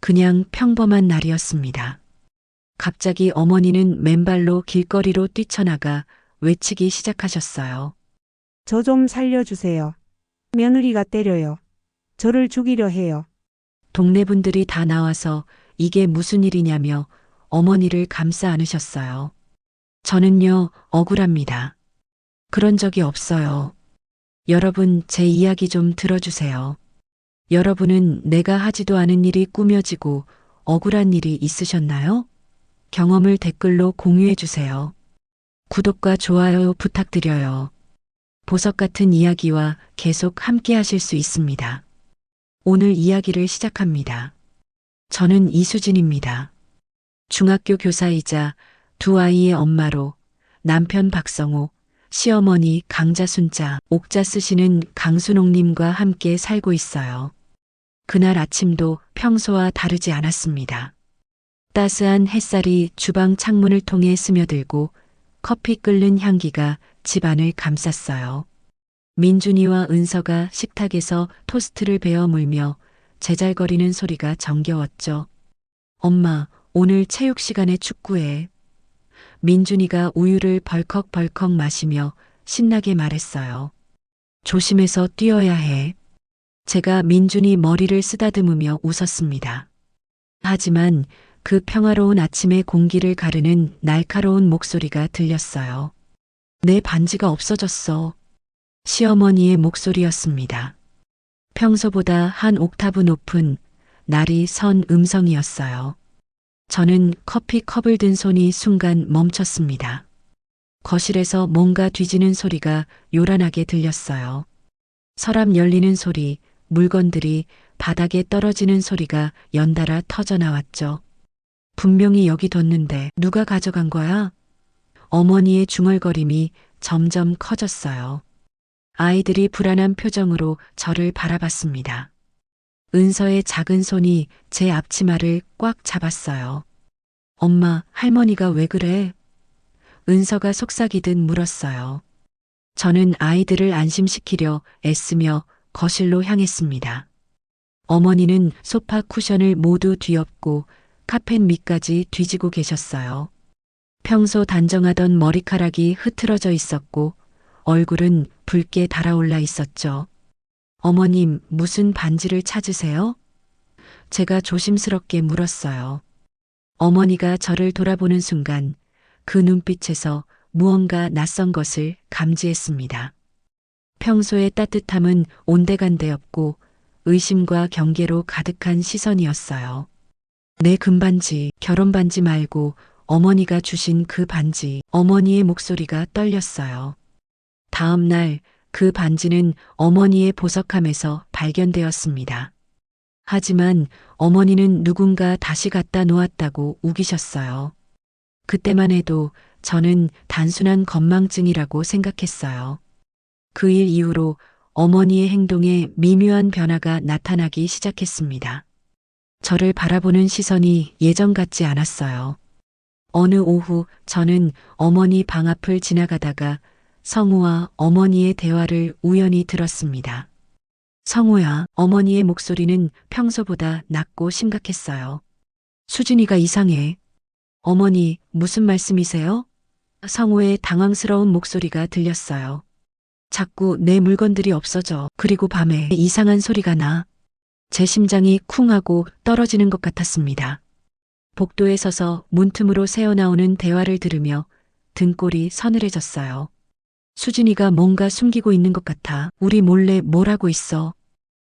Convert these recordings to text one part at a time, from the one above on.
그냥 평범한 날이었습니다. 갑자기 어머니는 맨발로 길거리로 뛰쳐나가 외치기 시작하셨어요. 저 좀 살려주세요. 며느리가 때려요. 저를 죽이려 해요. 동네 분들이 다 나와서 이게 무슨 일이냐며 어머니를 감싸 안으셨어요. 저는요, 억울합니다. 그런 적이 없어요. 여러분, 제 이야기 좀 들어주세요. 여러분은 내가 하지도 않은 일이 꾸며지고 억울한 일이 있으셨나요? 경험을 댓글로 공유해 주세요. 구독과 좋아요 부탁드려요. 보석 같은 이야기와 계속 함께 하실 수 있습니다. 오늘 이야기를 시작합니다. 저는 이수진입니다. 중학교 교사이자 두 아이의 엄마로 남편 박성호, 시어머니 강자순자, 옥자 쓰시는 강순옥님과 함께 살고 있어요. 그날 아침도 평소와 다르지 않았습니다. 따스한 햇살이 주방 창문을 통해 스며들고 커피 끓는 향기가 집안을 감쌌어요. 민준이와 은서가 식탁에서 토스트를 베어 물며 제잘거리는 소리가 정겨웠죠. 엄마, 오늘 체육 시간에 축구해. 민준이가 우유를 벌컥벌컥 마시며 신나게 말했어요. 조심해서 뛰어야 해. 제가 민준이 머리를 쓰다듬으며 웃었습니다. 하지만 그 평화로운 아침의 공기를 가르는 날카로운 목소리가 들렸어요. 내 반지가 없어졌어. 시어머니의 목소리였습니다. 평소보다 한 옥타브 높은 날이 선 음성이었어요. 저는 커피컵을 든 손이 순간 멈췄습니다. 거실에서 뭔가 뒤지는 소리가 요란하게 들렸어요. 서랍 열리는 소리, 물건들이 바닥에 떨어지는 소리가 연달아 터져 나왔죠. 분명히 여기 뒀는데 누가 가져간 거야? 어머니의 중얼거림이 점점 커졌어요. 아이들이 불안한 표정으로 저를 바라봤습니다. 은서의 작은 손이 제 앞치마를 꽉 잡았어요. 엄마, 할머니가 왜 그래? 은서가 속삭이듯 물었어요. 저는 아이들을 안심시키려 애쓰며 거실로 향했습니다. 어머니는 소파 쿠션을 모두 뒤엎고 카펫 밑까지 뒤지고 계셨어요. 평소 단정하던 머리카락이 흐트러져 있었고 얼굴은 붉게 달아올라 있었죠. 어머님, 무슨 반지를 찾으세요? 제가 조심스럽게 물었어요. 어머니가 저를 돌아보는 순간 그 눈빛에서 무언가 낯선 것을 감지했습니다. 평소의 따뜻함은 온데간데였고 의심과 경계로 가득한 시선이었어요. 내 금반지, 결혼반지 말고 어머니가 주신 그 반지. 어머니의 목소리가 떨렸어요. 다음 날 그 반지는 어머니의 보석함에서 발견되었습니다. 하지만 어머니는 누군가 다시 갖다 놓았다고 우기셨어요. 그때만 해도 저는 단순한 건망증이라고 생각했어요. 그 일 이후로 어머니의 행동에 미묘한 변화가 나타나기 시작했습니다. 저를 바라보는 시선이 예전 같지 않았어요. 어느 오후 저는 어머니 방 앞을 지나가다가 성우와 어머니의 대화를 우연히 들었습니다. 성우야, 어머니의 목소리는 평소보다 낮고 심각했어요. 수진이가 이상해. 어머니, 무슨 말씀이세요? 성우의 당황스러운 목소리가 들렸어요. 자꾸 내 물건들이 없어져. 그리고 밤에 이상한 소리가 나. 제 심장이 쿵 하고 떨어지는 것 같았습니다. 복도에 서서 문틈으로 새어나오는 대화를 들으며 등골이 서늘해졌어요. 수진이가 뭔가 숨기고 있는 것 같아. 우리 몰래 뭘 하고 있어.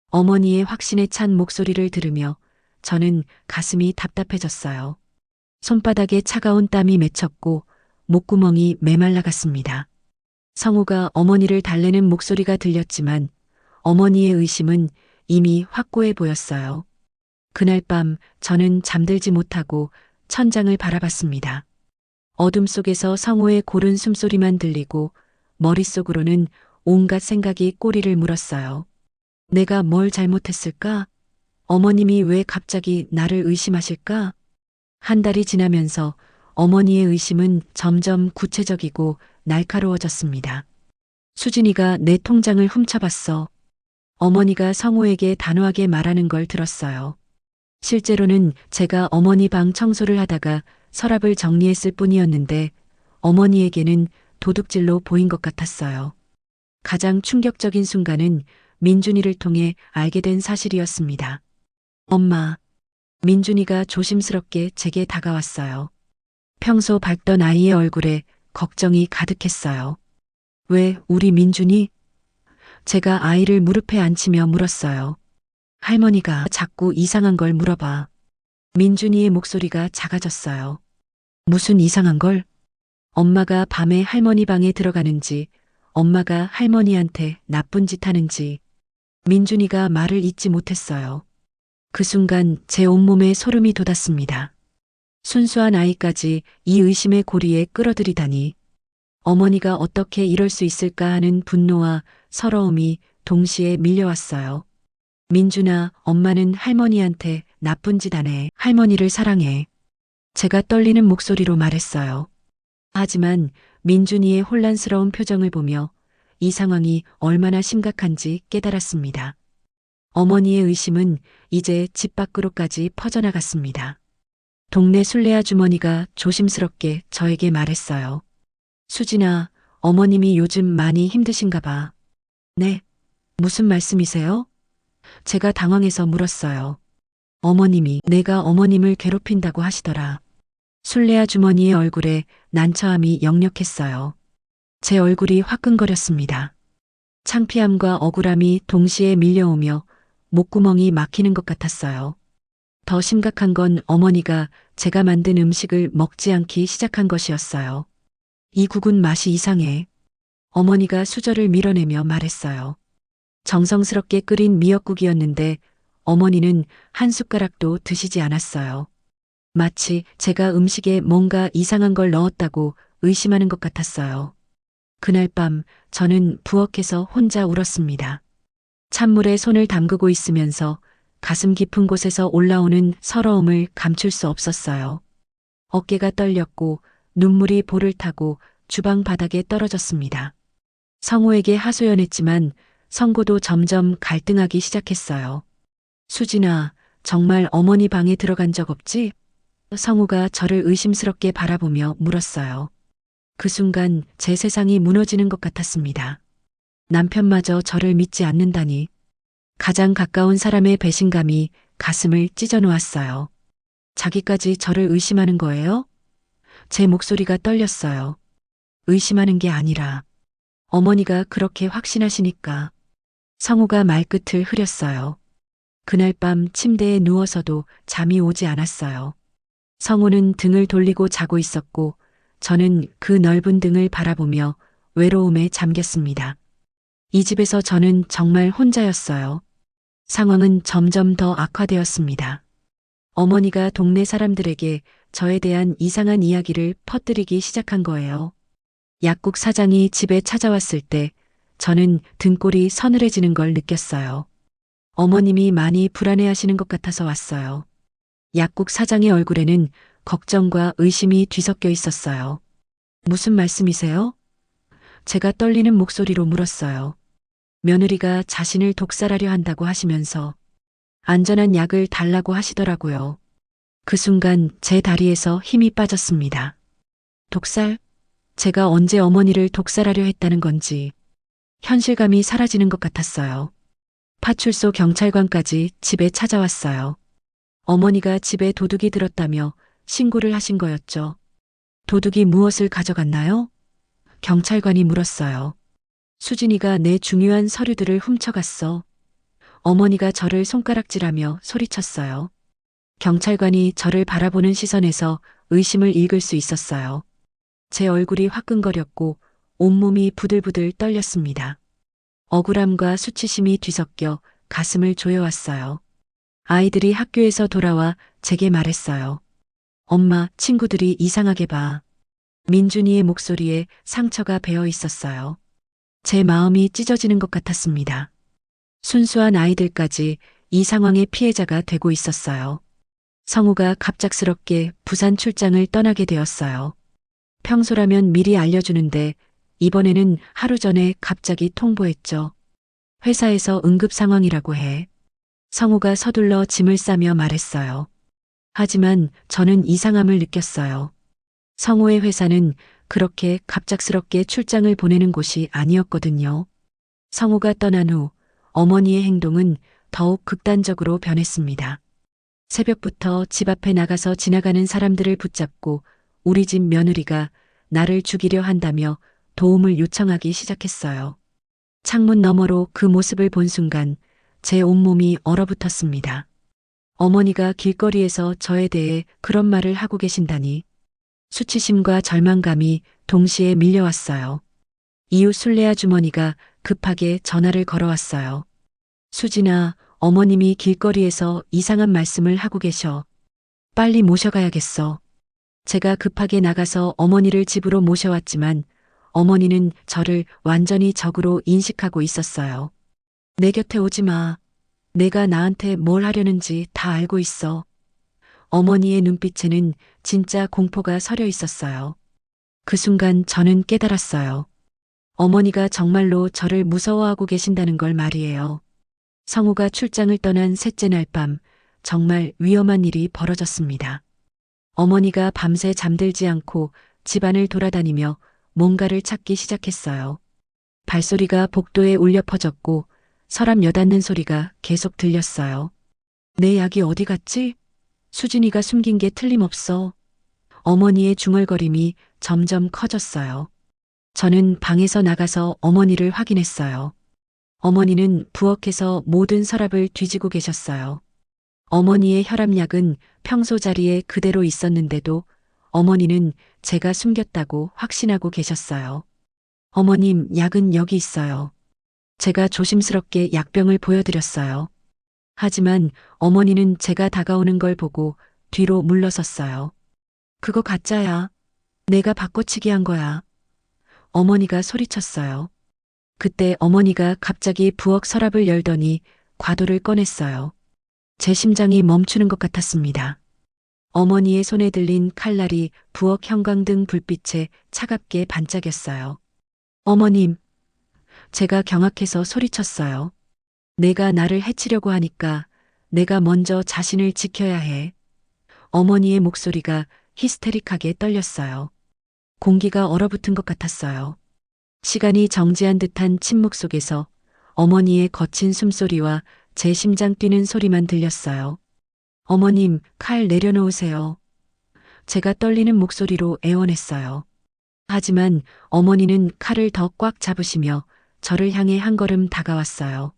어머니의 확신에 찬 목소리를 들으며 저는 가슴이 답답해졌어요. 손바닥에 차가운 땀이 맺혔고 목구멍이 메말라갔습니다. 성우가 어머니를 달래는 목소리가 들렸지만 어머니의 의심은 이미 확고해 보였어요. 그날 밤 저는 잠들지 못하고 천장을 바라봤습니다. 어둠 속에서 성우의 고른 숨소리만 들리고 머릿속으로는 온갖 생각이 꼬리를 물었어요. 내가 뭘 잘못했을까? 어머님이 왜 갑자기 나를 의심하실까? 한 달이 지나면서 어머니의 의심은 점점 구체적이고 날카로워졌습니다. 수진이가 내 통장을 훔쳐봤어. 어머니가 성우에게 단호하게 말하는 걸 들었어요. 실제로는 제가 어머니 방 청소를 하다가 서랍을 정리했을 뿐이었는데 어머니에게는 도둑질로 보인 것 같았어요. 가장 충격적인 순간은 민준이를 통해 알게 된 사실이었습니다. 엄마, 민준이가 조심스럽게 제게 다가왔어요. 평소 밝던 아이의 얼굴에 걱정이 가득했어요. 왜 우리 민준이? 제가 아이를 무릎에 앉히며 물었어요. 할머니가 자꾸 이상한 걸 물어봐. 민준이의 목소리가 작아졌어요. 무슨 이상한 걸? 엄마가 밤에 할머니 방에 들어가는지, 엄마가 할머니한테 나쁜 짓 하는지, 민준이가 말을 잇지 못했어요. 그 순간 제 온몸에 소름이 돋았습니다. 순수한 아이까지 이 의심의 고리에 끌어들이다니, 어머니가 어떻게 이럴 수 있을까 하는 분노와 서러움이 동시에 밀려왔어요. 민준아, 엄마는 할머니한테 나쁜 짓 안 해. 할머니를 사랑해. 제가 떨리는 목소리로 말했어요. 하지만 민준이의 혼란스러운 표정을 보며 이 상황이 얼마나 심각한지 깨달았습니다. 어머니의 의심은 이제 집 밖으로까지 퍼져나갔습니다. 동네 순례 아주머니가 조심스럽게 저에게 말했어요. 수진아, 어머님이 요즘 많이 힘드신가 봐. 네, 무슨 말씀이세요? 제가 당황해서 물었어요. 어머님이 내가 어머님을 괴롭힌다고 하시더라. 순례 아주머니의 얼굴에 난처함이 역력했어요. 제 얼굴이 화끈거렸습니다. 창피함과 억울함이 동시에 밀려오며 목구멍이 막히는 것 같았어요. 더 심각한 건 어머니가 제가 만든 음식을 먹지 않기 시작한 것이었어요. 이 국은 맛이 이상해. 어머니가 수저를 밀어내며 말했어요. 정성스럽게 끓인 미역국이었는데 어머니는 한 숟가락도 드시지 않았어요. 마치 제가 음식에 뭔가 이상한 걸 넣었다고 의심하는 것 같았어요. 그날 밤 저는 부엌에서 혼자 울었습니다. 찬물에 손을 담그고 있으면서 가슴 깊은 곳에서 올라오는 서러움을 감출 수 없었어요. 어깨가 떨렸고 눈물이 볼을 타고 주방 바닥에 떨어졌습니다. 성우에게 하소연했지만 성고도 점점 갈등하기 시작했어요. 수진아, 정말 어머니 방에 들어간 적 없지? 성우가 저를 의심스럽게 바라보며 물었어요. 그 순간 제 세상이 무너지는 것 같았습니다. 남편마저 저를 믿지 않는다니. 가장 가까운 사람의 배신감이 가슴을 찢어놓았어요. 자기까지 저를 의심하는 거예요? 제 목소리가 떨렸어요. 의심하는 게 아니라 어머니가 그렇게 확신하시니까. 성우가 말끝을 흐렸어요. 그날 밤 침대에 누워서도 잠이 오지 않았어요. 성우는 등을 돌리고 자고 있었고 저는 그 넓은 등을 바라보며 외로움에 잠겼습니다. 이 집에서 저는 정말 혼자였어요. 상황은 점점 더 악화되었습니다. 어머니가 동네 사람들에게 저에 대한 이상한 이야기를 퍼뜨리기 시작한 거예요. 약국 사장이 집에 찾아왔을 때 저는 등골이 서늘해지는 걸 느꼈어요. 어머님이 많이 불안해하시는 것 같아서 왔어요. 약국 사장의 얼굴에는 걱정과 의심이 뒤섞여 있었어요. 무슨 말씀이세요? 제가 떨리는 목소리로 물었어요. 며느리가 자신을 독살하려 한다고 하시면서 안전한 약을 달라고 하시더라고요. 그 순간 제 다리에서 힘이 빠졌습니다. 독살? 제가 언제 어머니를 독살하려 했다는 건지 현실감이 사라지는 것 같았어요. 파출소 경찰관까지 집에 찾아왔어요. 어머니가 집에 도둑이 들었다며 신고를 하신 거였죠. 도둑이 무엇을 가져갔나요? 경찰관이 물었어요. 수진이가 내 중요한 서류들을 훔쳐갔어. 어머니가 저를 손가락질하며 소리쳤어요. 경찰관이 저를 바라보는 시선에서 의심을 읽을 수 있었어요. 제 얼굴이 화끈거렸고 온몸이 부들부들 떨렸습니다. 억울함과 수치심이 뒤섞여 가슴을 조여왔어요. 아이들이 학교에서 돌아와 제게 말했어요. 엄마, 친구들이 이상하게 봐. 민준이의 목소리에 상처가 배어 있었어요. 제 마음이 찢어지는 것 같았습니다. 순수한 아이들까지 이 상황의 피해자가 되고 있었어요. 성우가 갑작스럽게 부산 출장을 떠나게 되었어요. 평소라면 미리 알려주는데 이번에는 하루 전에 갑자기 통보했죠. 회사에서 응급 상황이라고 해. 성우가 서둘러 짐을 싸며 말했어요. 하지만 저는 이상함을 느꼈어요. 성우의 회사는 그렇게 갑작스럽게 출장을 보내는 곳이 아니었거든요. 성우가 떠난 후 어머니의 행동은 더욱 극단적으로 변했습니다. 새벽부터 집 앞에 나가서 지나가는 사람들을 붙잡고 우리 집 며느리가 나를 죽이려 한다며 도움을 요청하기 시작했어요. 창문 너머로 그 모습을 본 순간 제 온몸이 얼어붙었습니다. 어머니가 길거리에서 저에 대해 그런 말을 하고 계신다니. 수치심과 절망감이 동시에 밀려왔어요. 이웃 순례 아주머니가 급하게 전화를 걸어왔어요. 수진아, 어머님이 길거리에서 이상한 말씀을 하고 계셔. 빨리 모셔가야겠어. 제가 급하게 나가서 어머니를 집으로 모셔왔지만 어머니는 저를 완전히 적으로 인식하고 있었어요. 내 곁에 오지 마. 내가 나한테 뭘 하려는지 다 알고 있어. 어머니의 눈빛에는 진짜 공포가 서려 있었어요. 그 순간 저는 깨달았어요. 어머니가 정말로 저를 무서워하고 계신다는 걸 말이에요. 성우가 출장을 떠난 셋째 날 밤 정말 위험한 일이 벌어졌습니다. 어머니가 밤새 잠들지 않고 집안을 돌아다니며 뭔가를 찾기 시작했어요. 발소리가 복도에 울려 퍼졌고 서랍 여닫는 소리가 계속 들렸어요. 내 약이 어디 갔지? 수진이가 숨긴 게 틀림없어. 어머니의 중얼거림이 점점 커졌어요. 저는 방에서 나가서 어머니를 확인했어요. 어머니는 부엌에서 모든 서랍을 뒤지고 계셨어요. 어머니의 혈압약은 평소 자리에 그대로 있었는데도 어머니는 제가 숨겼다고 확신하고 계셨어요. 어머님, 약은 여기 있어요. 제가 조심스럽게 약병을 보여드렸어요. 하지만 어머니는 제가 다가오는 걸 보고 뒤로 물러섰어요. 그거 가짜야. 내가 바꿔치기 한 거야. 어머니가 소리쳤어요. 그때 어머니가 갑자기 부엌 서랍을 열더니 과도를 꺼냈어요. 제 심장이 멈추는 것 같았습니다. 어머니의 손에 들린 칼날이 부엌 형광등 불빛에 차갑게 반짝였어요. 어머님, 제가 경악해서 소리쳤어요. 내가 나를 해치려고 하니까 내가 먼저 자신을 지켜야 해. 어머니의 목소리가 히스테릭하게 떨렸어요. 공기가 얼어붙은 것 같았어요. 시간이 정지한 듯한 침묵 속에서 어머니의 거친 숨소리와 제 심장 뛰는 소리만 들렸어요. 어머님, 칼 내려놓으세요. 제가 떨리는 목소리로 애원했어요. 하지만 어머니는 칼을 더 꽉 잡으시며 저를 향해 한 걸음 다가왔어요.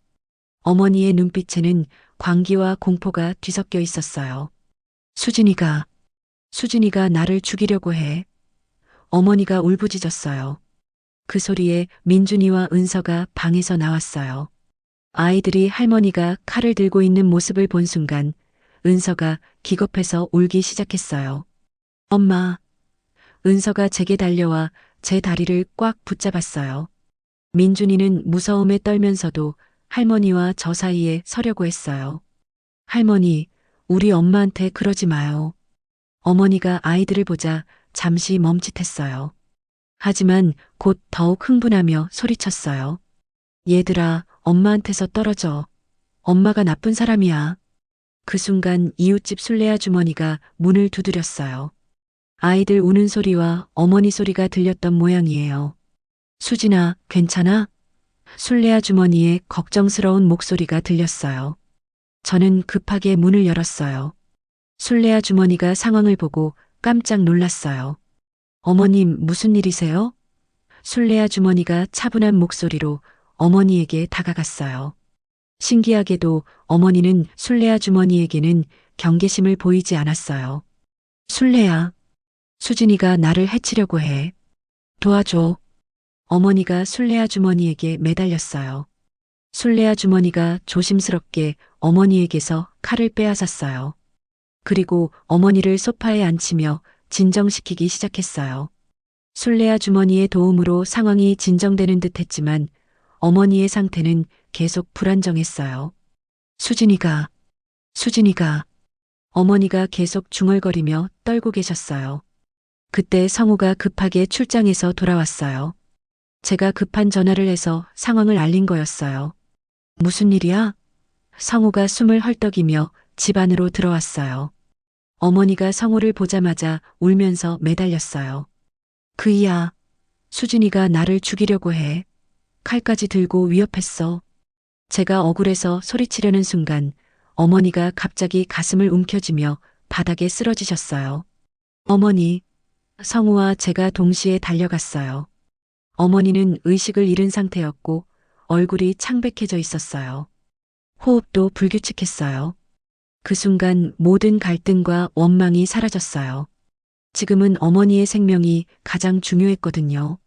어머니의 눈빛에는 광기와 공포가 뒤섞여 있었어요. 수진이가 나를 죽이려고 해. 어머니가 울부짖었어요. 그 소리에 민준이와 은서가 방에서 나왔어요. 아이들이 할머니가 칼을 들고 있는 모습을 본 순간 은서가 기겁해서 울기 시작했어요. 엄마. 은서가 제게 달려와 제 다리를 꽉 붙잡았어요. 민준이는 무서움에 떨면서도 할머니와 저 사이에 서려고 했어요. 할머니, 우리 엄마한테 그러지 마요. 어머니가 아이들을 보자 잠시 멈칫했어요. 하지만 곧 더욱 흥분하며 소리쳤어요. 얘들아, 엄마한테서 떨어져. 엄마가 나쁜 사람이야. 그 순간 이웃집 순례 아주머니가 문을 두드렸어요. 아이들 우는 소리와 어머니 소리가 들렸던 모양이에요. 수진아, 괜찮아? 순례 아주머니의 걱정스러운 목소리가 들렸어요. 저는 급하게 문을 열었어요. 순례 아주머니가 상황을 보고 깜짝 놀랐어요. 어머님, 무슨 일이세요? 순례 아주머니가 차분한 목소리로 어머니에게 다가갔어요. 신기하게도 어머니는 순례 아주머니에게는 경계심을 보이지 않았어요. 순례야, 수진이가 나를 해치려고 해. 도와줘. 어머니가 순례 아주머니에게 매달렸어요. 순례 아주머니가 조심스럽게 어머니에게서 칼을 빼앗았어요. 그리고 어머니를 소파에 앉히며 진정시키기 시작했어요. 순례 아주머니의 도움으로 상황이 진정되는 듯 했지만 어머니의 상태는 계속 불안정했어요. 수진이가, 어머니가 계속 중얼거리며 떨고 계셨어요. 그때 성우가 급하게 출장해서 돌아왔어요. 제가 급한 전화를 해서 상황을 알린 거였어요. 무슨 일이야? 성우가 숨을 헐떡이며 집 안으로 들어왔어요. 어머니가 성우를 보자마자 울면서 매달렸어요. 그이야, 수진이가 나를 죽이려고 해. 칼까지 들고 위협했어. 제가 억울해서 소리치려는 순간 어머니가 갑자기 가슴을 움켜쥐며 바닥에 쓰러지셨어요. 어머니, 성우와 제가 동시에 달려갔어요. 어머니는 의식을 잃은 상태였고 얼굴이 창백해져 있었어요. 호흡도 불규칙했어요. 그 순간 모든 갈등과 원망이 사라졌어요. 지금은 어머니의 생명이 가장 중요했거든요.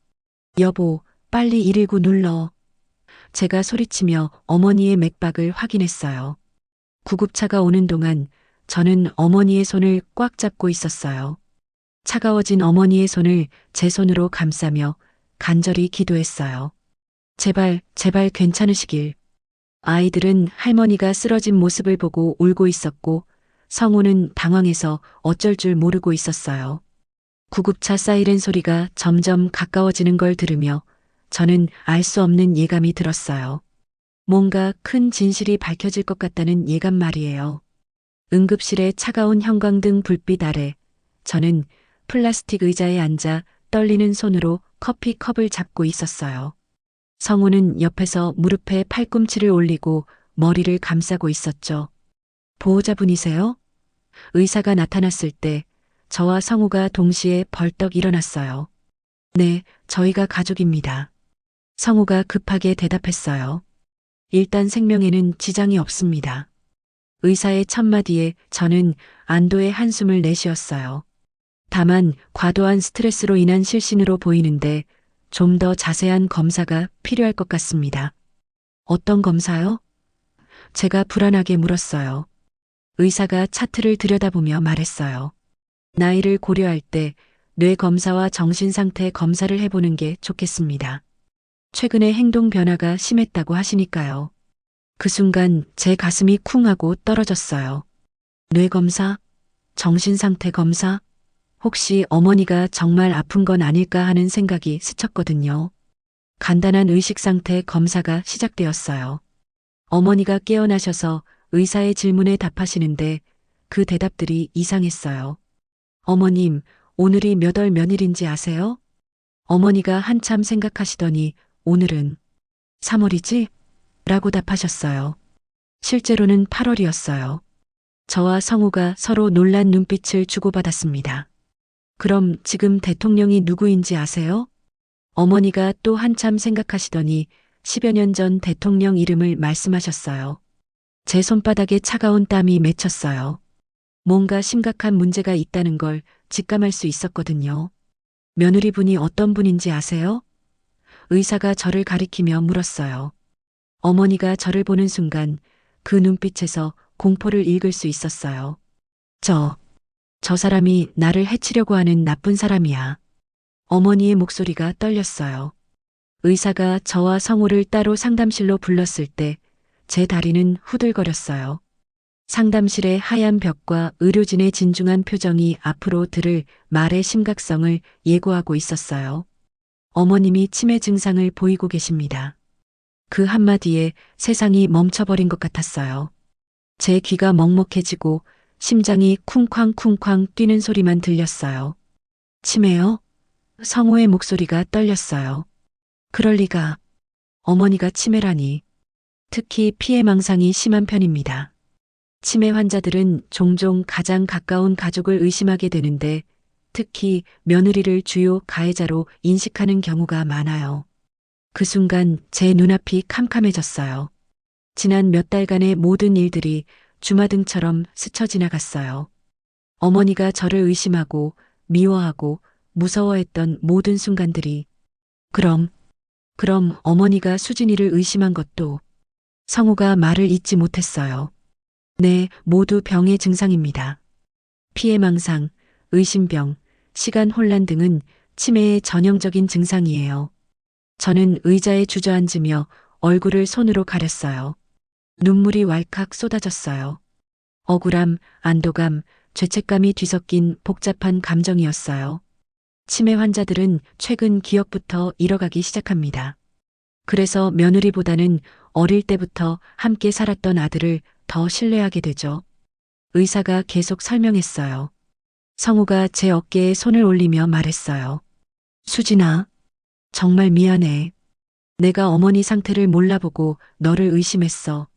여보, 빨리 119 눌러. 제가 소리치며 어머니의 맥박을 확인했어요. 구급차가 오는 동안 저는 어머니의 손을 꽉 잡고 있었어요. 차가워진 어머니의 손을 제 손으로 감싸며 간절히 기도했어요. 제발, 제발 괜찮으시길. 아이들은 할머니가 쓰러진 모습을 보고 울고 있었고 성우는 당황해서 어쩔 줄 모르고 있었어요. 구급차 사이렌 소리가 점점 가까워지는 걸 들으며 저는 알 수 없는 예감이 들었어요. 뭔가 큰 진실이 밝혀질 것 같다는 예감 말이에요. 응급실의 차가운 형광등 불빛 아래 저는 플라스틱 의자에 앉아 떨리는 손으로 커피컵을 잡고 있었어요. 성우는 옆에서 무릎에 팔꿈치를 올리고 머리를 감싸고 있었죠. 보호자분이세요? 의사가 나타났을 때 저와 성우가 동시에 벌떡 일어났어요. 네, 저희가 가족입니다. 성우가 급하게 대답했어요. 일단 생명에는 지장이 없습니다. 의사의 첫마디에 저는 안도의 한숨을 내쉬었어요. 다만 과도한 스트레스로 인한 실신으로 보이는데 좀 더 자세한 검사가 필요할 것 같습니다. 어떤 검사요? 제가 불안하게 물었어요. 의사가 차트를 들여다보며 말했어요. 나이를 고려할 때 뇌 검사와 정신 상태 검사를 해보는 게 좋겠습니다. 최근에 행동 변화가 심했다고 하시니까요. 그 순간 제 가슴이 쿵 하고 떨어졌어요. 뇌 검사? 정신 상태 검사? 혹시 어머니가 정말 아픈 건 아닐까 하는 생각이 스쳤거든요. 간단한 의식 상태 검사가 시작되었어요. 어머니가 깨어나셔서 의사의 질문에 답하시는데 그 대답들이 이상했어요. 어머님, 오늘이 몇 월 며칠인지 아세요? 어머니가 한참 생각하시더니 오늘은 3월이지? 라고 답하셨어요. 실제로는 8월이었어요. 저와 성우가 서로 놀란 눈빛을 주고받았습니다. 그럼 지금 대통령이 누구인지 아세요? 어머니가 또 한참 생각하시더니 10여 년 전 대통령 이름을 말씀하셨어요. 제 손바닥에 차가운 땀이 맺혔어요. 뭔가 심각한 문제가 있다는 걸 직감할 수 있었거든요. 며느리분이 어떤 분인지 아세요? 의사가 저를 가리키며 물었어요. 어머니가 저를 보는 순간 그 눈빛에서 공포를 읽을 수 있었어요. 저 사람이 나를 해치려고 하는 나쁜 사람이야. 어머니의 목소리가 떨렸어요. 의사가 저와 성우를 따로 상담실로 불렀을 때 제 다리는 후들거렸어요. 상담실의 하얀 벽과 의료진의 진중한 표정이 앞으로 들을 말의 심각성을 예고하고 있었어요. 어머님이 치매 증상을 보이고 계십니다. 그 한마디에 세상이 멈춰버린 것 같았어요. 제 귀가 먹먹해지고 심장이 쿵쾅쿵쾅 뛰는 소리만 들렸어요. 치매요? 성우의 목소리가 떨렸어요. 그럴 리가. 어머니가 치매라니. 특히 피해망상이 심한 편입니다. 치매 환자들은 종종 가장 가까운 가족을 의심하게 되는데 특히 며느리를 주요 가해자로 인식하는 경우가 많아요. 그 순간 제 눈앞이 캄캄해졌어요. 지난 몇 달간의 모든 일들이 주마등처럼 스쳐 지나갔어요. 어머니가 저를 의심하고 미워하고 무서워했던 모든 순간들이. 그럼 어머니가 수진이를 의심한 것도. 성우가 말을 잇지 못했어요. 네, 모두 병의 증상입니다. 피해망상, 의심병, 시간 혼란 등은 치매의 전형적인 증상이에요. 저는 의자에 주저앉으며 얼굴을 손으로 가렸어요. 눈물이 왈칵 쏟아졌어요. 억울함, 안도감, 죄책감이 뒤섞인 복잡한 감정이었어요. 치매 환자들은 최근 기억부터 잃어가기 시작합니다. 그래서 며느리보다는 어릴 때부터 함께 살았던 아들을 더 신뢰하게 되죠. 의사가 계속 설명했어요. 성우가 제 어깨에 손을 올리며 말했어요. 수진아, 정말 미안해. 내가 어머니 상태를 몰라보고 너를 의심했어.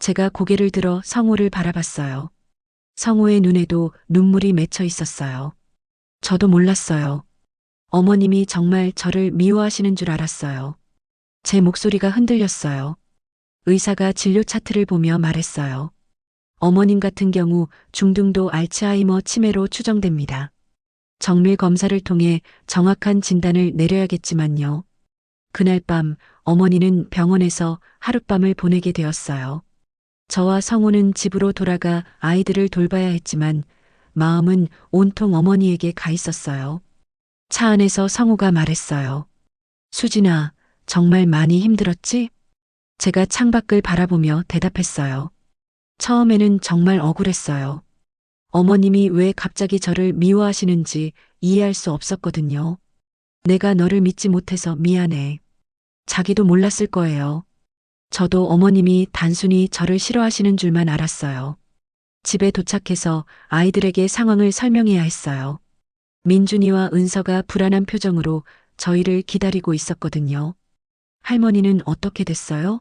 제가 고개를 들어 성우를 바라봤어요. 성우의 눈에도 눈물이 맺혀 있었어요. 저도 몰랐어요. 어머님이 정말 저를 미워하시는 줄 알았어요. 제 목소리가 흔들렸어요. 의사가 진료 차트를 보며 말했어요. 어머님 같은 경우 중등도 알츠하이머 치매로 추정됩니다. 정밀 검사를 통해 정확한 진단을 내려야겠지만요. 그날 밤 어머니는 병원에서 하룻밤을 보내게 되었어요. 저와 성우는 집으로 돌아가 아이들을 돌봐야 했지만 마음은 온통 어머니에게 가 있었어요. 차 안에서 성우가 말했어요. 수진아, 정말 많이 힘들었지? 제가 창밖을 바라보며 대답했어요. 처음에는 정말 억울했어요. 어머님이 왜 갑자기 저를 미워하시는지 이해할 수 없었거든요. 내가 너를 믿지 못해서 미안해. 자기도 몰랐을 거예요. 저도 어머님이 단순히 저를 싫어하시는 줄만 알았어요. 집에 도착해서 아이들에게 상황을 설명해야 했어요. 민준이와 은서가 불안한 표정으로 저희를 기다리고 있었거든요. 할머니는 어떻게 됐어요?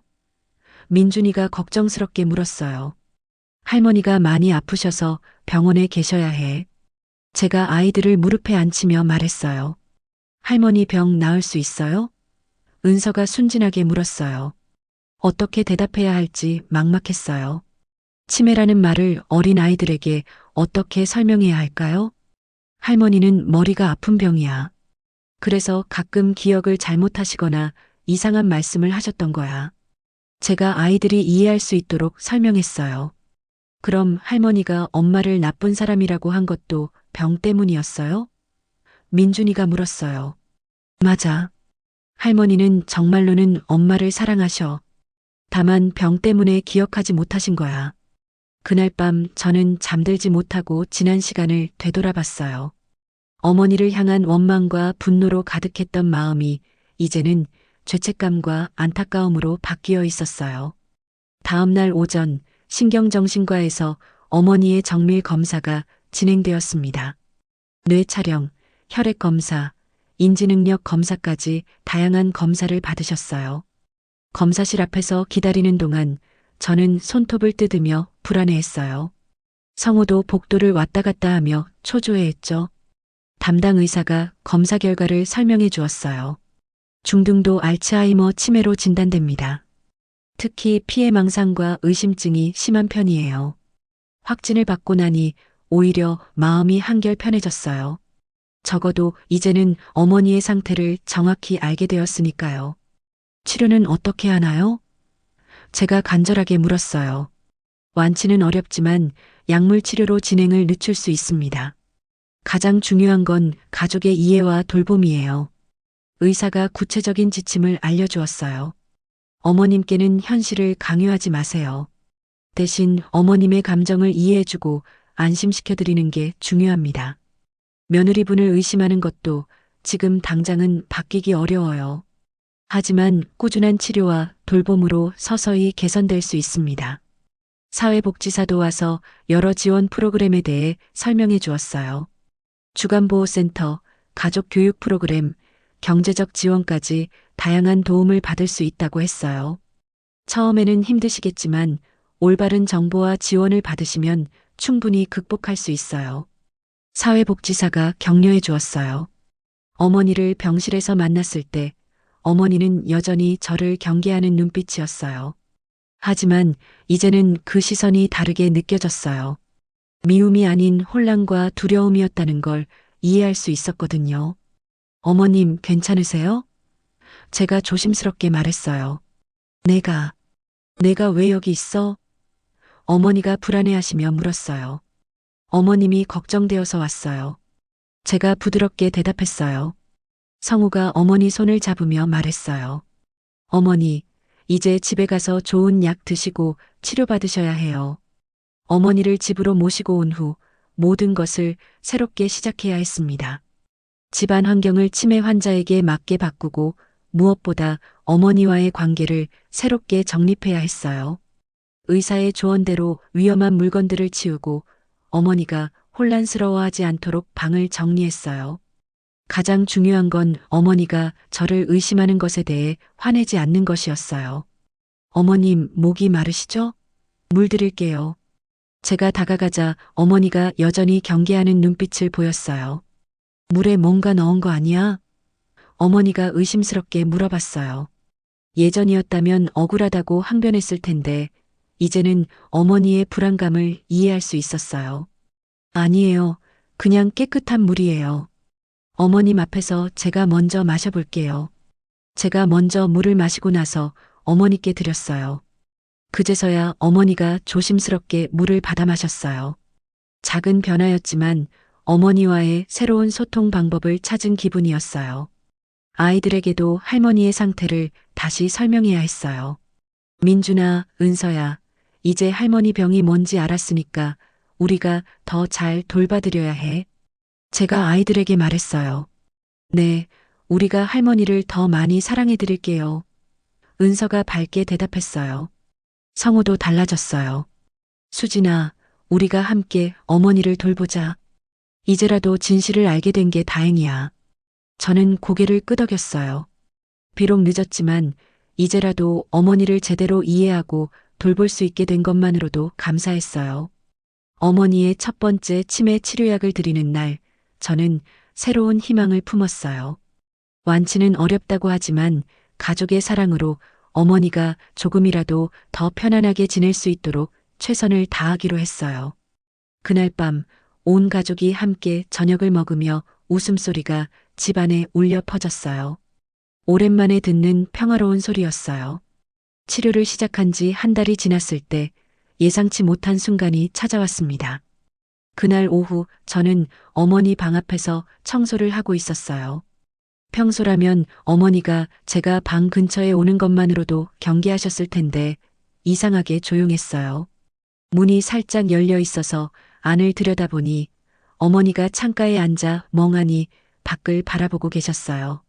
민준이가 걱정스럽게 물었어요. 할머니가 많이 아프셔서 병원에 계셔야 해. 제가 아이들을 무릎에 앉히며 말했어요. 할머니 병 나을 수 있어요? 은서가 순진하게 물었어요. 어떻게 대답해야 할지 막막했어요. 치매라는 말을 어린 아이들에게 어떻게 설명해야 할까요? 할머니는 머리가 아픈 병이야. 그래서 가끔 기억을 잘못하시거나 이상한 말씀을 하셨던 거야. 제가 아이들이 이해할 수 있도록 설명했어요. 그럼 할머니가 엄마를 나쁜 사람이라고 한 것도 병 때문이었어요? 민준이가 물었어요. 맞아. 할머니는 정말로는 엄마를 사랑하셔. 다만 병 때문에 기억하지 못하신 거야. 그날 밤 저는 잠들지 못하고 지난 시간을 되돌아봤어요. 어머니를 향한 원망과 분노로 가득했던 마음이 이제는 죄책감과 안타까움으로 바뀌어 있었어요. 다음 날 오전 신경정신과에서 어머니의 정밀 검사가 진행되었습니다. 뇌 촬영, 혈액 검사, 인지능력 검사까지 다양한 검사를 받으셨어요. 검사실 앞에서 기다리는 동안 저는 손톱을 뜯으며 불안해했어요. 성우도 복도를 왔다 갔다 하며 초조해했죠. 담당 의사가 검사 결과를 설명해 주었어요. 중등도 알츠하이머 치매로 진단됩니다. 특히 피해망상과 의심증이 심한 편이에요. 확진을 받고 나니 오히려 마음이 한결 편해졌어요. 적어도 이제는 어머니의 상태를 정확히 알게 되었으니까요. 치료는 어떻게 하나요? 제가 간절하게 물었어요. 완치는 어렵지만 약물 치료로 진행을 늦출 수 있습니다. 가장 중요한 건 가족의 이해와 돌봄이에요. 의사가 구체적인 지침을 알려주었어요. 어머님께는 현실을 강요하지 마세요. 대신 어머님의 감정을 이해해주고 안심시켜드리는 게 중요합니다. 며느리분을 의심하는 것도 지금 당장은 바뀌기 어려워요. 하지만 꾸준한 치료와 돌봄으로 서서히 개선될 수 있습니다. 사회복지사도 와서 여러 지원 프로그램에 대해 설명해 주었어요. 주간보호센터, 가족교육 프로그램, 경제적 지원까지 다양한 도움을 받을 수 있다고 했어요. 처음에는 힘드시겠지만 올바른 정보와 지원을 받으시면 충분히 극복할 수 있어요. 사회복지사가 격려해 주었어요. 어머니를 병실에서 만났을 때 어머니는 여전히 저를 경계하는 눈빛이었어요. 하지만 이제는 그 시선이 다르게 느껴졌어요. 미움이 아닌 혼란과 두려움이었다는 걸 이해할 수 있었거든요. 어머님 괜찮으세요? 제가 조심스럽게 말했어요. 내가 왜 여기 있어? 어머니가 불안해하시며 물었어요. 어머님이 걱정되어서 왔어요. 제가 부드럽게 대답했어요. 성우가 어머니 손을 잡으며 말했어요. 어머니, 이제 집에 가서 좋은 약 드시고 치료받으셔야 해요. 어머니를 집으로 모시고 온 후 모든 것을 새롭게 시작해야 했습니다. 집안 환경을 치매 환자에게 맞게 바꾸고 무엇보다 어머니와의 관계를 새롭게 정립해야 했어요. 의사의 조언대로 위험한 물건들을 치우고 어머니가 혼란스러워하지 않도록 방을 정리했어요. 가장 중요한 건 어머니가 저를 의심하는 것에 대해 화내지 않는 것이었어요. 어머님, 목이 마르시죠? 물 드릴게요. 제가 다가가자 어머니가 여전히 경계하는 눈빛을 보였어요. 물에 뭔가 넣은 거 아니야? 어머니가 의심스럽게 물어봤어요. 예전이었다면 억울하다고 항변했을 텐데, 이제는 어머니의 불안감을 이해할 수 있었어요. 아니에요. 그냥 깨끗한 물이에요. 어머님 앞에서 제가 먼저 마셔볼게요. 제가 먼저 물을 마시고 나서 어머니께 드렸어요. 그제서야 어머니가 조심스럽게 물을 받아 마셨어요. 작은 변화였지만 어머니와의 새로운 소통 방법을 찾은 기분이었어요. 아이들에게도 할머니의 상태를 다시 설명해야 했어요. 민준아, 은서야, 이제 할머니 병이 뭔지 알았으니까 우리가 더 잘 돌봐드려야 해. 제가 아이들에게 말했어요. 네, 우리가 할머니를 더 많이 사랑해드릴게요. 은서가 밝게 대답했어요. 성우도 달라졌어요. 수진아, 우리가 함께 어머니를 돌보자. 이제라도 진실을 알게 된 게 다행이야. 저는 고개를 끄덕였어요. 비록 늦었지만 이제라도 어머니를 제대로 이해하고 돌볼 수 있게 된 것만으로도 감사했어요. 어머니의 첫 번째 치매 치료약을 드리는 날, 저는 새로운 희망을 품었어요. 완치는 어렵다고 하지만 가족의 사랑으로 어머니가 조금이라도 더 편안하게 지낼 수 있도록 최선을 다하기로 했어요. 그날 밤 온 가족이 함께 저녁을 먹으며 웃음소리가 집안에 울려 퍼졌어요. 오랜만에 듣는 평화로운 소리였어요. 치료를 시작한 지 한 달이 지났을 때 예상치 못한 순간이 찾아왔습니다. 그날 오후 저는 어머니 방 앞에서 청소를 하고 있었어요. 평소라면 어머니가 제가 방 근처에 오는 것만으로도 경계하셨을 텐데 이상하게 조용했어요. 문이 살짝 열려 있어서 안을 들여다보니 어머니가 창가에 앉아 멍하니 밖을 바라보고 계셨어요.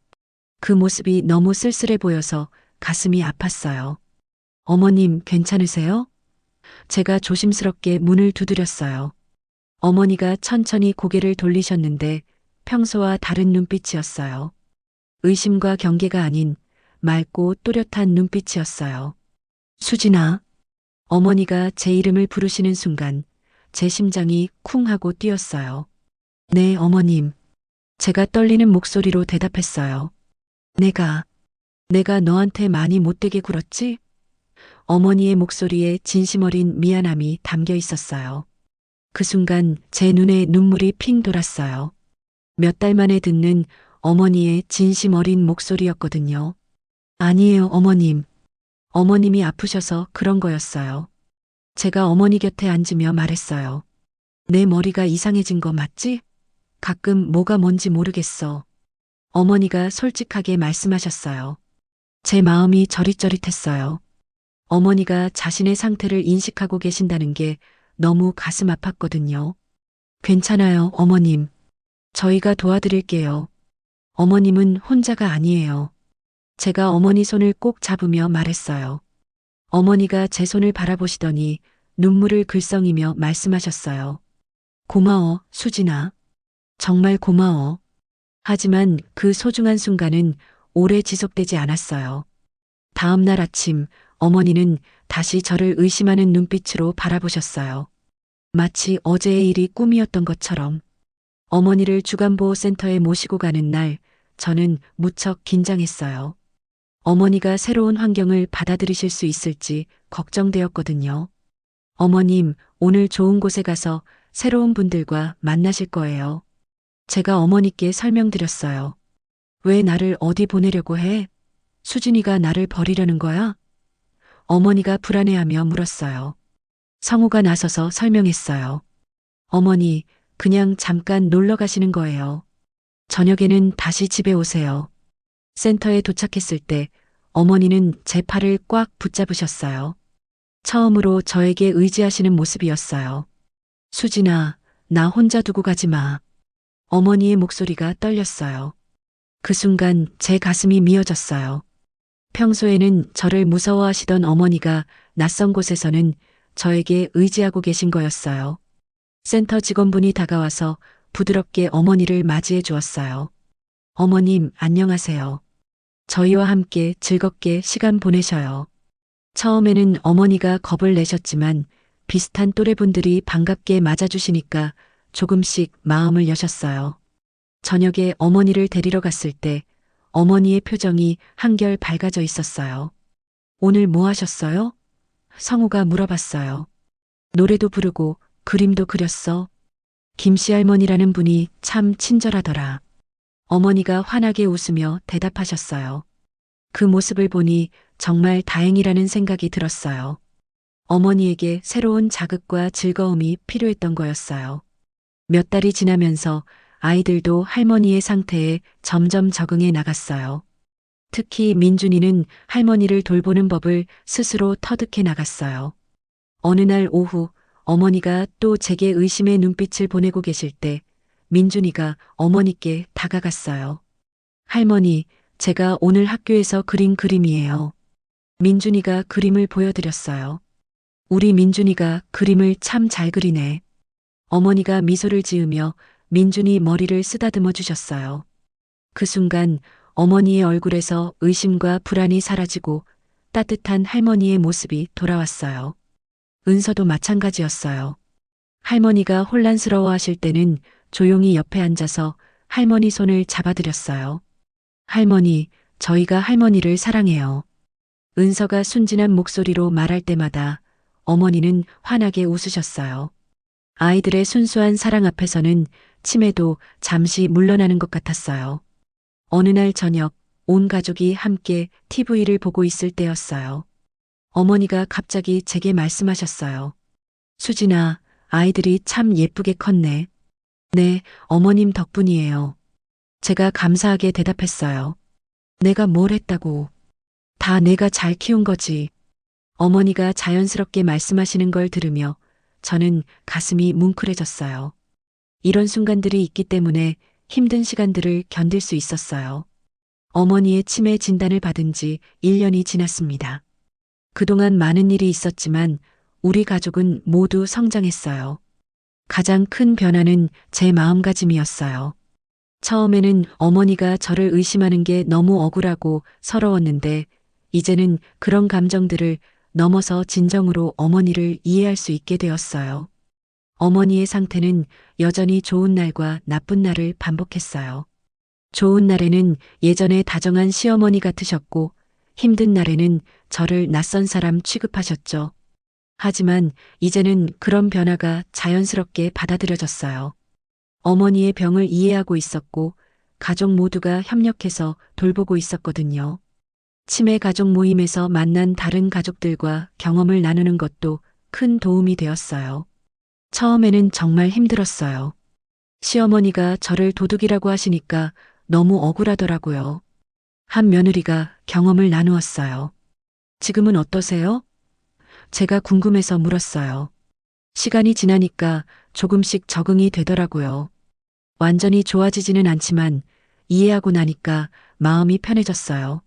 그 모습이 너무 쓸쓸해 보여서 가슴이 아팠어요. 어머님, 괜찮으세요? 제가 조심스럽게 문을 두드렸어요. 어머니가 천천히 고개를 돌리셨는데 평소와 다른 눈빛이었어요. 의심과 경계가 아닌 맑고 또렷한 눈빛이었어요. 수진아. 어머니가 제 이름을 부르시는 순간 제 심장이 쿵 하고 뛰었어요. 네, 어머님. 제가 떨리는 목소리로 대답했어요. 내가 너한테 많이 못되게 굴었지? 어머니의 목소리에 진심 어린 미안함이 담겨 있었어요. 그 순간 제 눈에 눈물이 핑 돌았어요. 몇 달 만에 듣는 어머니의 진심 어린 목소리였거든요. 아니에요, 어머님. 어머님이 아프셔서 그런 거였어요. 제가 어머니 곁에 앉으며 말했어요. 내 머리가 이상해진 거 맞지? 가끔 뭐가 뭔지 모르겠어. 어머니가 솔직하게 말씀하셨어요. 제 마음이 저릿저릿했어요. 어머니가 자신의 상태를 인식하고 계신다는 게 너무 가슴 아팠거든요. 괜찮아요, 어머님. 저희가 도와드릴게요. 어머님은 혼자가 아니에요. 제가 어머니 손을 꼭 잡으며 말했어요. 어머니가 제 손을 바라보시더니 눈물을 글썽이며 말씀하셨어요. 고마워, 수진아. 정말 고마워. 하지만 그 소중한 순간은 오래 지속되지 않았어요. 다음 날 아침 어머니는 다시 저를 의심하는 눈빛으로 바라보셨어요. 마치 어제의 일이 꿈이었던 것처럼. 어머니를 주간보호센터에 모시고 가는 날 저는 무척 긴장했어요. 어머니가 새로운 환경을 받아들이실 수 있을지 걱정되었거든요. 어머님, 오늘 좋은 곳에 가서 새로운 분들과 만나실 거예요. 제가 어머니께 설명드렸어요. 왜 나를 어디 보내려고 해? 수진이가 나를 버리려는 거야? 어머니가 불안해하며 물었어요. 성우가 나서서 설명했어요. 어머니, 그냥 잠깐 놀러 가시는 거예요. 저녁에는 다시 집에 오세요. 센터에 도착했을 때 어머니는 제 팔을 꽉 붙잡으셨어요. 처음으로 저에게 의지하시는 모습이었어요. 수진아, 나 혼자 두고 가지 마. 어머니의 목소리가 떨렸어요. 그 순간 제 가슴이 미어졌어요. 평소에는 저를 무서워하시던 어머니가 낯선 곳에서는 저에게 의지하고 계신 거였어요. 센터 직원분이 다가와서 부드럽게 어머니를 맞이해 주었어요. 어머님, 안녕하세요. 저희와 함께 즐겁게 시간 보내셔요. 처음에는 어머니가 겁을 내셨지만 비슷한 또래분들이 반갑게 맞아주시니까 조금씩 마음을 여셨어요. 저녁에 어머니를 데리러 갔을 때 어머니의 표정이 한결 밝아져 있었어요. 오늘 뭐 하셨어요? 성우가 물어봤어요. 노래도 부르고 그림도 그렸어. 김씨 할머니라는 분이 참 친절하더라. 어머니가 환하게 웃으며 대답하셨어요. 그 모습을 보니 정말 다행이라는 생각이 들었어요. 어머니에게 새로운 자극과 즐거움이 필요했던 거였어요. 몇 달이 지나면서 아이들도 할머니의 상태에 점점 적응해 나갔어요. 특히 민준이는 할머니를 돌보는 법을 스스로 터득해 나갔어요. 어느 날 오후 어머니가 또 제게 의심의 눈빛을 보내고 계실 때 민준이가 어머니께 다가갔어요. 할머니, 제가 오늘 학교에서 그린 그림이에요. 민준이가 그림을 보여드렸어요. 우리 민준이가 그림을 참 잘 그리네. 어머니가 미소를 지으며 민준이 머리를 쓰다듬어 주셨어요. 그 순간 어머니의 얼굴에서 의심과 불안이 사라지고 따뜻한 할머니의 모습이 돌아왔어요. 은서도 마찬가지였어요. 할머니가 혼란스러워 하실 때는 조용히 옆에 앉아서 할머니 손을 잡아드렸어요. 할머니, 저희가 할머니를 사랑해요. 은서가 순진한 목소리로 말할 때마다 어머니는 환하게 웃으셨어요. 아이들의 순수한 사랑 앞에서는 치매도 잠시 물러나는 것 같았어요. 어느 날 저녁 온 가족이 함께 TV를 보고 있을 때였어요. 어머니가 갑자기 제게 말씀하셨어요. 수진아, 아이들이 참 예쁘게 컸네. 네, 어머님 덕분이에요. 제가 감사하게 대답했어요. 내가 뭘 했다고. 다 내가 잘 키운 거지. 어머니가 자연스럽게 말씀하시는 걸 들으며 저는 가슴이 뭉클해졌어요. 이런 순간들이 있기 때문에 힘든 시간들을 견딜 수 있었어요. 어머니의 치매 진단을 받은 지 1년이 지났습니다. 그동안 많은 일이 있었지만 우리 가족은 모두 성장했어요. 가장 큰 변화는 제 마음가짐이었어요. 처음에는 어머니가 저를 의심하는 게 너무 억울하고 서러웠는데 이제는 그런 감정들을 넘어서 진정으로 어머니를 이해할 수 있게 되었어요. 어머니의 상태는 여전히 좋은 날과 나쁜 날을 반복했어요. 좋은 날에는 예전에 다정한 시어머니 같으셨고 힘든 날에는 저를 낯선 사람 취급하셨죠. 하지만 이제는 그런 변화가 자연스럽게 받아들여졌어요. 어머니의 병을 이해하고 있었고 가족 모두가 협력해서 돌보고 있었거든요. 치매 가족 모임에서 만난 다른 가족들과 경험을 나누는 것도 큰 도움이 되었어요. 처음에는 정말 힘들었어요. 시어머니가 저를 도둑이라고 하시니까 너무 억울하더라고요. 한 며느리가 경험을 나누었어요. 지금은 어떠세요? 제가 궁금해서 물었어요. 시간이 지나니까 조금씩 적응이 되더라고요. 완전히 좋아지지는 않지만 이해하고 나니까 마음이 편해졌어요.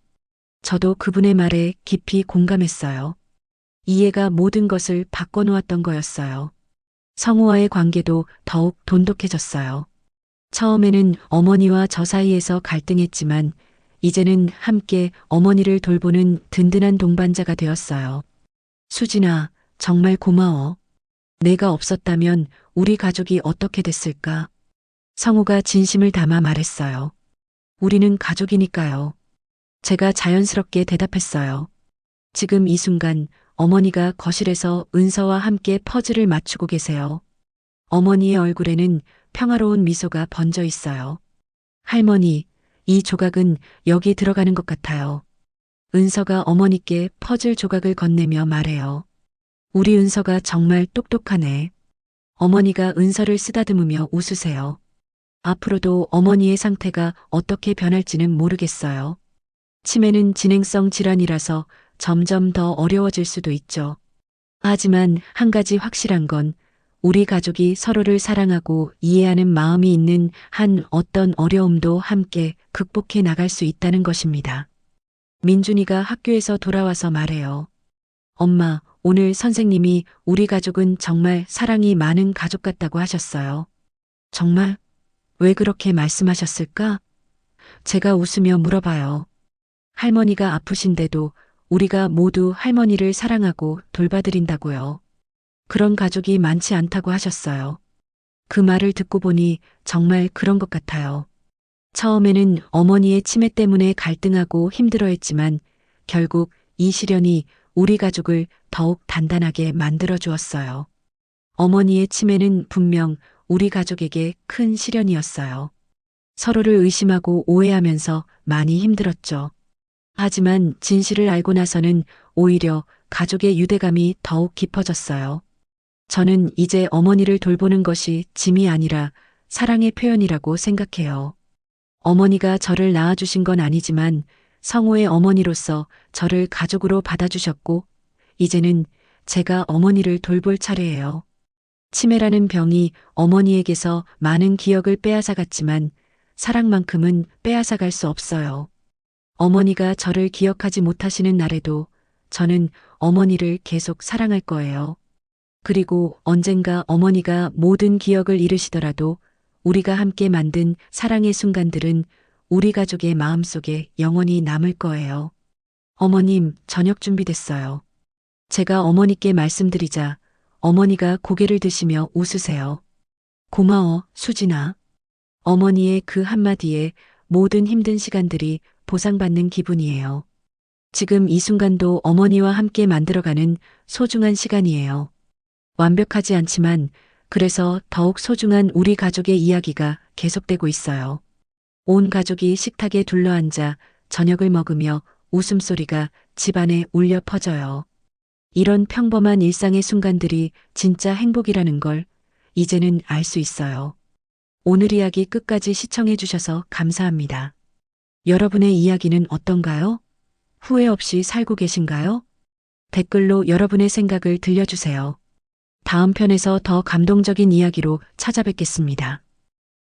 저도 그분의 말에 깊이 공감했어요. 이해가 모든 것을 바꿔놓았던 거였어요. 성우와의 관계도 더욱 돈독해졌어요. 처음에는 어머니와 저 사이에서 갈등했지만 이제는 함께 어머니를 돌보는 든든한 동반자가 되었어요. 수진아, 정말 고마워. 내가 없었다면 우리 가족이 어떻게 됐을까? 성우가 진심을 담아 말했어요. 우리는 가족이니까요. 제가 자연스럽게 대답했어요. 지금 이 순간 어머니가 거실에서 은서와 함께 퍼즐을 맞추고 계세요. 어머니의 얼굴에는 평화로운 미소가 번져 있어요. 할머니, 이 조각은 여기 들어가는 것 같아요. 은서가 어머니께 퍼즐 조각을 건네며 말해요. 우리 은서가 정말 똑똑하네. 어머니가 은서를 쓰다듬으며 웃으세요. 앞으로도 어머니의 상태가 어떻게 변할지는 모르겠어요. 치매는 진행성 질환이라서 점점 더 어려워질 수도 있죠. 하지만 한 가지 확실한 건 우리 가족이 서로를 사랑하고 이해하는 마음이 있는 한 어떤 어려움도 함께 극복해 나갈 수 있다는 것입니다. 민준이가 학교에서 돌아와서 말해요. 엄마, 오늘 선생님이 우리 가족은 정말 사랑이 많은 가족 같다고 하셨어요. 정말? 왜 그렇게 말씀하셨을까? 제가 웃으며 물어봐요. 할머니가 아프신데도 우리가 모두 할머니를 사랑하고 돌봐드린다고요. 그런 가족이 많지 않다고 하셨어요. 그 말을 듣고 보니 정말 그런 것 같아요. 처음에는 어머니의 치매 때문에 갈등하고 힘들어했지만 결국 이 시련이 우리 가족을 더욱 단단하게 만들어 주었어요. 어머니의 치매는 분명 우리 가족에게 큰 시련이었어요. 서로를 의심하고 오해하면서 많이 힘들었죠. 하지만 진실을 알고 나서는 오히려 가족의 유대감이 더욱 깊어졌어요. 저는 이제 어머니를 돌보는 것이 짐이 아니라 사랑의 표현이라고 생각해요. 어머니가 저를 낳아주신 건 아니지만 성호의 어머니로서 저를 가족으로 받아주셨고, 이제는 제가 어머니를 돌볼 차례예요. 치매라는 병이 어머니에게서 많은 기억을 빼앗아갔지만 사랑만큼은 빼앗아갈 수 없어요. 어머니가 저를 기억하지 못하시는 날에도 저는 어머니를 계속 사랑할 거예요. 그리고 언젠가 어머니가 모든 기억을 잃으시더라도 우리가 함께 만든 사랑의 순간들은 우리 가족의 마음속에 영원히 남을 거예요. 어머님, 저녁 준비됐어요. 제가 어머니께 말씀드리자 어머니가 고개를 드시며 웃으세요. 고마워, 수진아. 어머니의 그 한마디에 모든 힘든 시간들이 보상받는 기분이에요. 지금 이 순간도 어머니와 함께 만들어가는 소중한 시간이에요. 완벽하지 않지만 그래서 더욱 소중한 우리 가족의 이야기가 계속되고 있어요. 온 가족이 식탁에 둘러앉아 저녁을 먹으며 웃음소리가 집안에 울려 퍼져요. 이런 평범한 일상의 순간들이 진짜 행복이라는 걸 이제는 알 수 있어요. 오늘 이야기 끝까지 시청해 주셔서 감사합니다. 여러분의 이야기는 어떤가요? 후회 없이 살고 계신가요? 댓글로 여러분의 생각을 들려주세요. 다음 편에서 더 감동적인 이야기로 찾아뵙겠습니다.